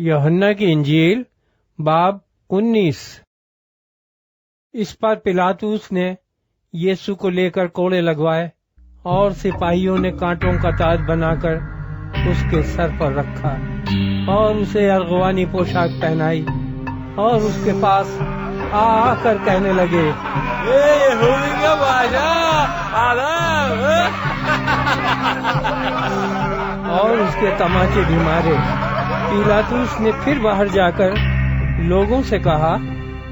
यूहन्ना की इंजील बाब 19। इस पर पिलातुस ने यीशु को लेकर कोड़े लगवाए और सिपाहियों ने कांटों का ताज बनाकर उसके सर पर रखा और उसे अरगवानी पोशाक पहनाई और उसके पास आकर कहने लगे, ये यहूदी का बादशाह आदम। और उसके तमाचे भी मारे। पिलातुस ने फिर बाहर जाकर लोगों से कहा,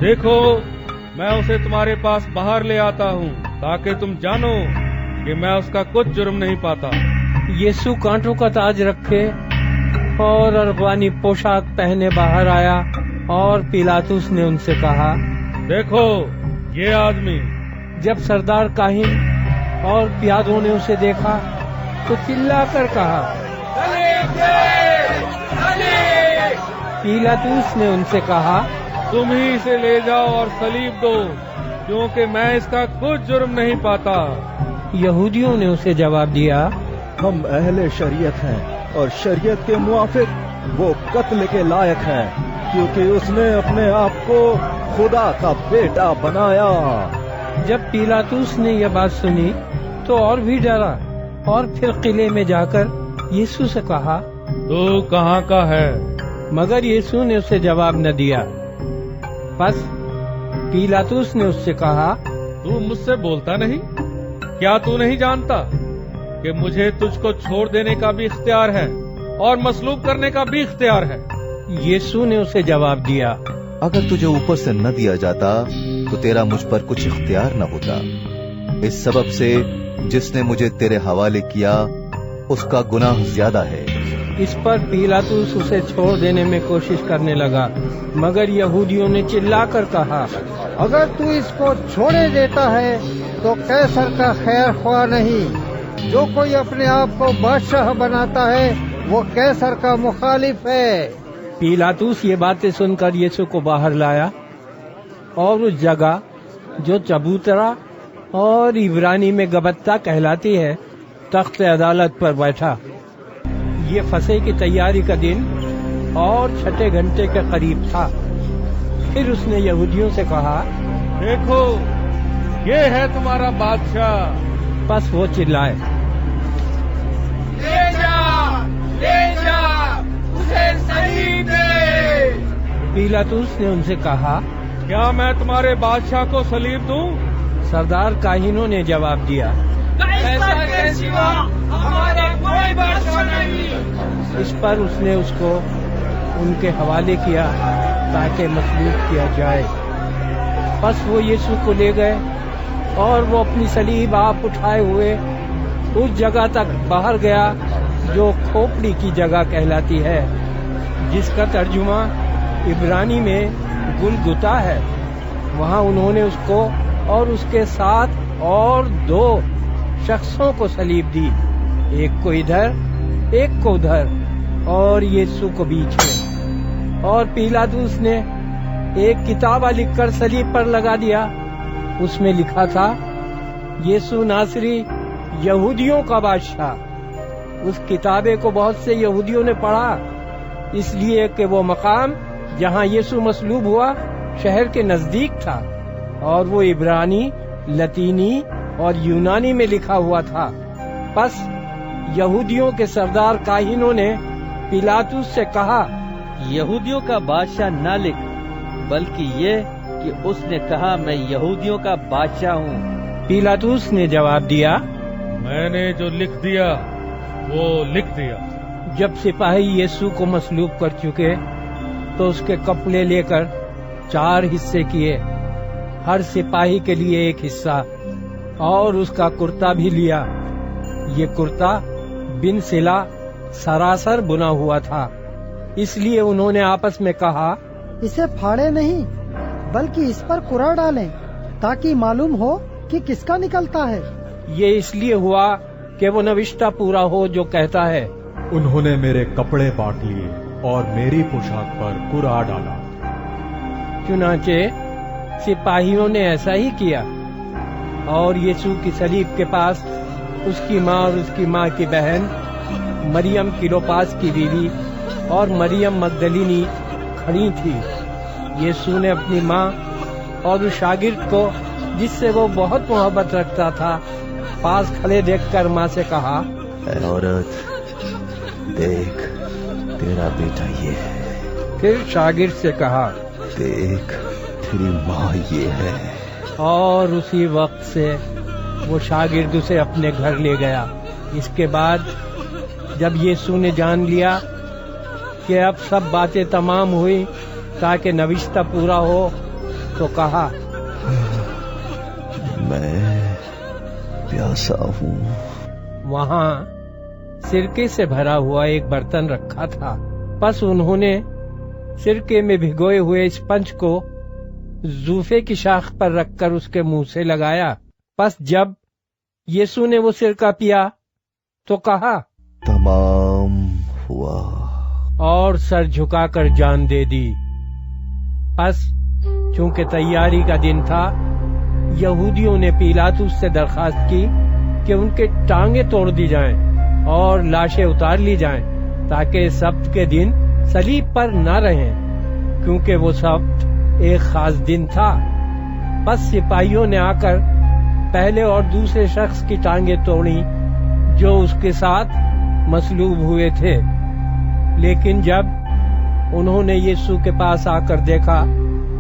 देखो, मैं उसे तुम्हारे पास बाहर ले आता हूँ ताकि तुम जानो कि मैं उसका कुछ जुर्म नहीं पाता। यीशु कांटों का ताज रखे और अरगवानी पोशाक पहने बाहर आया और पिलातुस ने उनसे कहा, देखो ये आदमी। जब सरदार काहिन और प्यादों ने उसे देखा तो चिल्लाकर कहा, पिलातुस ने उनसे कहा, तुम ही इसे ले जाओ और सलीब दो, क्योंकि मैं इसका कुछ जुर्म नहीं पाता। यहूदियों ने उसे जवाब दिया, हम अहले शरीयत हैं और शरीयत के मुआफिक वो कत्ल के लायक हैं, क्योंकि उसने अपने आप को खुदा का बेटा बनाया। जब पिलातुस ने यह बात सुनी तो और भी डरा और फिर किले में जाकर यीशु से कहा, तू कहाँ का है? मगर यीशु ने उसे जवाब न दिया। बस पिलातुस ने उससे कहा, तू मुझसे बोलता नहीं? क्या तू नहीं जानता कि मुझे तुझको छोड़ देने का भी इख्तियार है और मसलूब करने का भी इख्तियार है? यीशु ने उसे जवाब दिया, अगर तुझे ऊपर से न दिया जाता तो तेरा मुझ पर कुछ इख्तियार न होता। इस सबब से जिसने मुझे तेरे हवाले किया उसका गुनाह ज्यादा है। इस पर पिलातुस उसे छोड़ देने में कोशिश करने लगा, मगर यहूदियों ने चिल्लाकर कहा, अगर तू इसको छोड़े देता है तो कैसर का खैर ख्वाह नहीं। जो कोई अपने आप को बादशाह बनाता है वो कैसर का मुखालिफ है। पिलातुस ये बातें सुनकर यीशु को बाहर लाया और उस जगह जो चबूतरा और इब्रानी में गबत्ता कहलाती है, तख्त अदालत पर बैठा। ये फसह की तैयारी का दिन और 6 घंटे के करीब था। फिर उसने यहूदियों से कहा, देखो ये है तुम्हारा बादशाह। बस वो चिल्लाए, ले जा, उसे सलीब दे। पिलातुस ने उनसे कहा, क्या मैं तुम्हारे बादशाह को सलीब दूं? सरदार काहिनों ने जवाब दिया, कैसर के सिवा हमारा कोई बादशाह नहीं। इस पर उसने उसको उनके हवाले किया ताकि मसलूब किया जाए। बस वो यीशु को ले गए और वो अपनी सलीब आप उठाए हुए उस जगह तक बाहर गया जो खोपड़ी की जगह कहलाती है, जिसका तर्जुमा इब्रानी में गुलगुता है। वहाँ उन्होंने उसको और उसके साथ और 2 शख्सों को सलीब दी, एक को इधर एक को उधर और यीशु को बीच में। और पिलातुस ने एक किताबा लिखकर सलीब पर लगा दिया। उसमें लिखा था, यीशु नासरी यहूदियों का बादशाह। उस किताबे को बहुत से यहूदियों ने पढ़ा, इसलिए कि वो मकाम जहाँ यीशु मसलूब हुआ शहर के नजदीक था और वो इब्रानी, लतीनी और यूनानी में लिखा हुआ था। बस यहूदियों के सरदार काहिनों ने पिलातुस से कहा, यहूदियों का बादशाह न लिख, बल्कि ये कि उसने कहा मैं यहूदियों का बादशाह हूँ। पिलातुस ने जवाब दिया, मैंने जो लिख दिया वो लिख दिया। जब सिपाही यीशु को मसलूब कर चुके तो उसके कपड़े लेकर 4 हिस्से किए, हर सिपाही के लिए एक हिस्सा, और उसका कुर्ता भी लिया। ये कुर्ता बिन सिला सरासर बुना हुआ था, इसलिए उन्होंने आपस में कहा, इसे फाड़े नहीं बल्कि इस पर कुरा डालें ताकि मालूम हो कि किसका निकलता है। ये इसलिए हुआ कि वो नविश्ता पूरा हो जो कहता है, उन्होंने मेरे कपड़े बांट लिए और मेरी पोशाक पर कुरा डाला। चुनाचे सिपाहियों ने ऐसा ही किया और यीशु की सलीब के पास उसकी माँ और उसकी माँ की बहन मरियम किलोपास की बीवी اور مریم مگدلینی کھڑی تھی۔ یسوع نے اپنی ماں اور اس شاگرد کو جس سے وہ بہت محبت رکھتا تھا پاس کھڑے دیکھ کر ماں سے کہا، اے عورت، دیکھ تیرا بیٹا یہ ہے، پھر شاگرد سے کہا، دیکھ تیری ماں یہ ہے۔ اور اسی وقت سے وہ شاگرد اسے اپنے گھر لے گیا۔ اس کے بعد جب یسوع نے جان لیا کہ اب سب باتیں تمام ہوئی تاکہ نوشتہ پورا ہو تو کہا، میں پیاسا ہوں۔ وہاں سرکے سے بھرا ہوا ایک برتن رکھا تھا، پس انہوں نے سرکے میں بھگوئے ہوئے اسپنج کو زوفے کی شاخ پر رکھ کر اس کے منہ سے لگایا۔ پس جب یسوع نے وہ سرکہ پیا تو کہا، تمام ہوا، اور سر جھکا کر جان دے دی۔ پس چونکہ تیاری کا دن تھا، یہودیوں نے پیلاطس سے درخواست کی کہ ان کے ٹانگیں توڑ دی جائیں اور لاشیں اتار لی جائیں تاکہ سبت کے دن صلیب پر نہ رہیں، کیونکہ وہ سبت ایک خاص دن تھا۔ پس سپاہیوں نے آ کر پہلے اور دوسرے شخص کی ٹانگیں توڑی جو اس کے ساتھ مصلوب ہوئے تھے، لیکن جب انہوں نے یسوع کے پاس آ کر دیکھا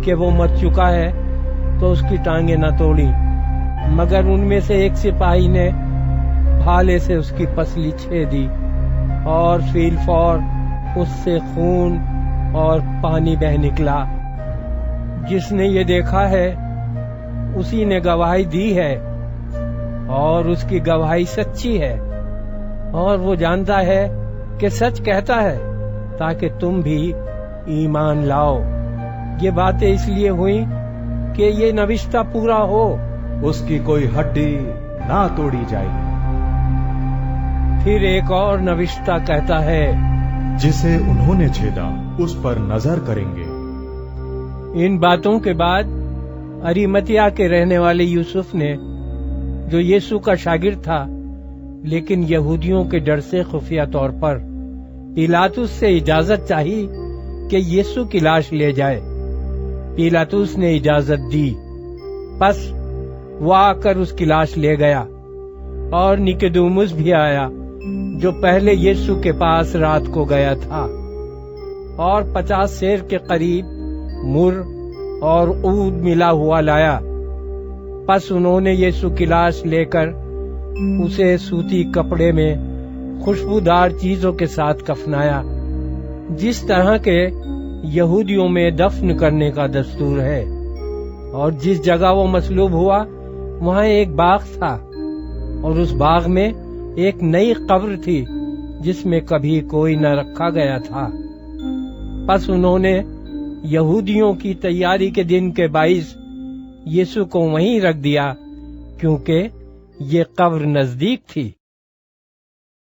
کہ وہ مر چکا ہے تو اس کی ٹانگیں نہ توڑی، مگر ان میں سے ایک سپاہی نے بھالے سے اس کی پسلی چھید دی اور فیل فور اس سے خون اور پانی بہہ نکلا۔ جس نے یہ دیکھا ہے اسی نے گواہی دی ہے، اور اس کی گواہی سچی ہے، اور وہ جانتا ہے کہ سچ کہتا ہے تاکہ تم بھی ایمان لاؤ۔ یہ باتیں اس لیے ہوئیں کہ یہ نوشتہ پورا ہو۔ اس کی کوئی ہڈی نہ توڑی جائے گی۔ پھر ایک اور نوشتہ کہتا ہے، جسے انہوں نے چھیدا اس پر نظر کریں گے۔ ان باتوں کے بعد اریمتیا کے رہنے والے یوسف نے، جو یسوع کا شاگرد تھا لیکن یہودیوں کے ڈر سے خفیہ طور پر، پیلاطس سے اجازت چاہی کہ یسوع کی لاش لے جائے۔ پیلاطس نے اجازت دی، پس وہ آ کر اس کی لاش لے گیا، اور نکدومس بھی آیا جو پہلے یسوع کے پاس رات کو گیا تھا، اور 50 سیر کے قریب مر اور عود ملا ہوا لایا۔ پس انہوں نے یسوع کی لاش لے کر اسے سوتی کپڑے میں خوشبودار چیزوں کے ساتھ کفنایا، جس طرح کے یہودیوں میں دفن کرنے کا دستور ہے۔ اور جس جگہ وہ مصلوب ہوا وہاں ایک باغ تھا، اور اس باغ میں ایک نئی قبر تھی جس میں کبھی کوئی نہ رکھا گیا تھا۔ پس انہوں نے یہودیوں کی تیاری کے دن کے باعث یسوع کو وہیں رکھ دیا، کیونکہ یہ قبر نزدیک تھی۔